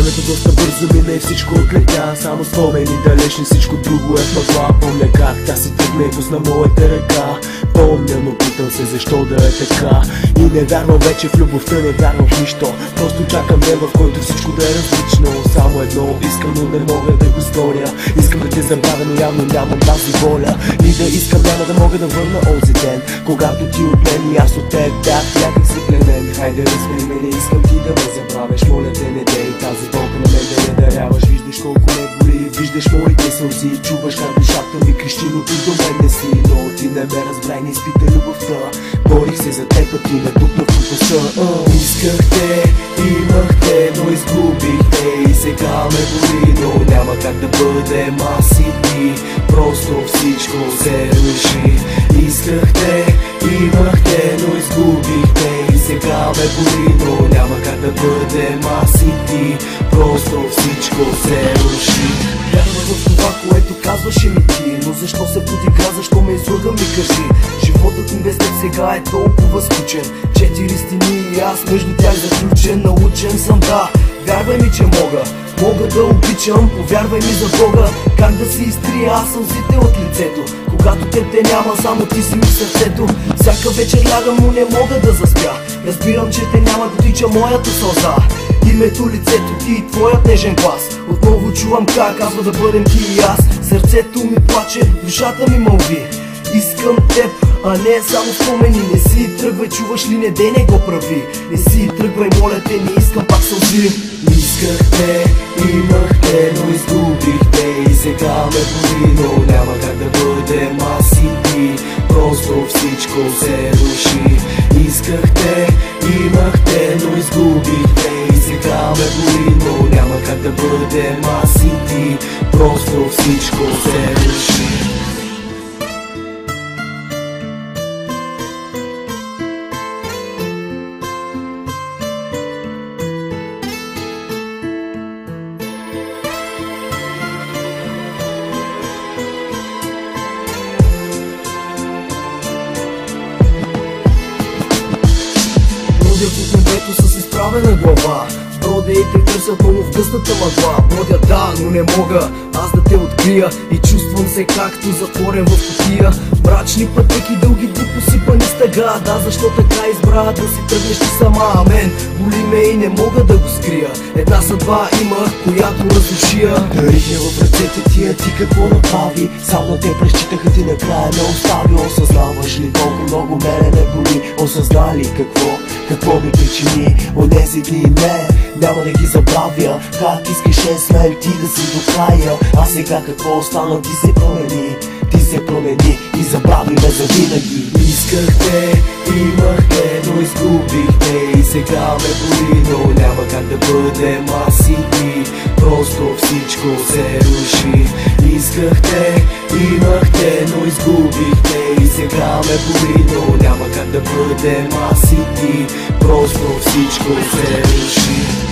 Времето доста бързо мина и всичко отлетя. Само спомени далечни, всичко друго е в мъгла. Помня как тя си тръгна и пусна моята ръка. Помня, но питам се защо да е така. И не вярвам вече в любовта, не вярвам в нищо. Просто чакам ден, в който всичко да е различно. Само едно искам, но не мога да го сторя. Искам да те забравя, но явно нямам тази воля. И да искам, няма да мога да върна онзи ден, когато ти от мен и аз от теб бях някак си пленен. Хайде размени ме, не искам ти да ме забравяш. Моля те, не дей тази болка на мен да я даряваш. Виждаш колко ме боли, виждаш моите сълзи. Чуваш как душата ми крещи, но ти до мен не си. Но ти не ме разбра и не изпита любовта. Борих се за теб, а ти ме бутна в купаса. Исках те, имах те, но изгубих те. И сега ме боли, но няма как да бъдем аз и ти. Просто всичко се реши. Исках те, имах те, но изгубих те. И сега ме боли, но няма как да бъдем аз и ти. Просто всичко се руши. Вярвам в това, което казваше ми ти. Но защо се подигра, защо ме излъга, ми кажи. Животът ми без теб сега е толкова скучен. 4 стени и аз между тях заключен. Научен съм, да, вярвай ми, че мога да обичам, повярвай ми за Бога. Как да си изтрия аз сълзите от лицето, когато теб те няма, само ти си ми в сърцето. Всяка вечер лягам, но не мога да заспя. Разбирам, че те няма, дотича моята сълза. Името, лицето ти и твоят нежен глас. Отново чувам как казва да бъдем ти и аз. Сърцето ми плаче, душата ми мълви. Искам теб, а не само спомени. Не си тръгвай, чуваш ли, не дей, не го прави. Не си тръгвай, моля те, не искам пак сълзи. Исках те, имах те, но изгубих те. И сега ме боли, но няма как да бъдем аз и ти. Просто всичко се руши. Исках те, имах те, но изгубих те. И сега ме боли, но няма как да бъдем аз и ти. Просто всичко се руши. От небето с изправена глава. Бродя и те търсят много в гъстата мъгла. Бродя, да, но не мога аз да те открия. И чувствам се както затворен в кутия. Мрачни пътеки, дълги дни посипани с тъга. Да, защо така избра да си тръгнеш ти сама. Амен, боли ме и не мога да го скрия. Една съдба има, която разрушия. Дарих я в ръцете ти, а ти какво направи? Само те прещитаха, ти накрая не остави. Осъзнаваш ли колко много мене не боли? Осъзна ли какво ми причини онези дни? Не, няма да ги забравя. Как искаше с мен ти да си до края. А сега какво остана? Ти се промени и забрави ме завинаги. Исках те, имах те, но изгубих те. И сега ме боли, но няма как да бъдем аз и ти. Просто всичко се руши. Исках те, имах те, но изгубих те. И сега ме боли, но няма как да бъдем аз и ти. Просто всичко се руши.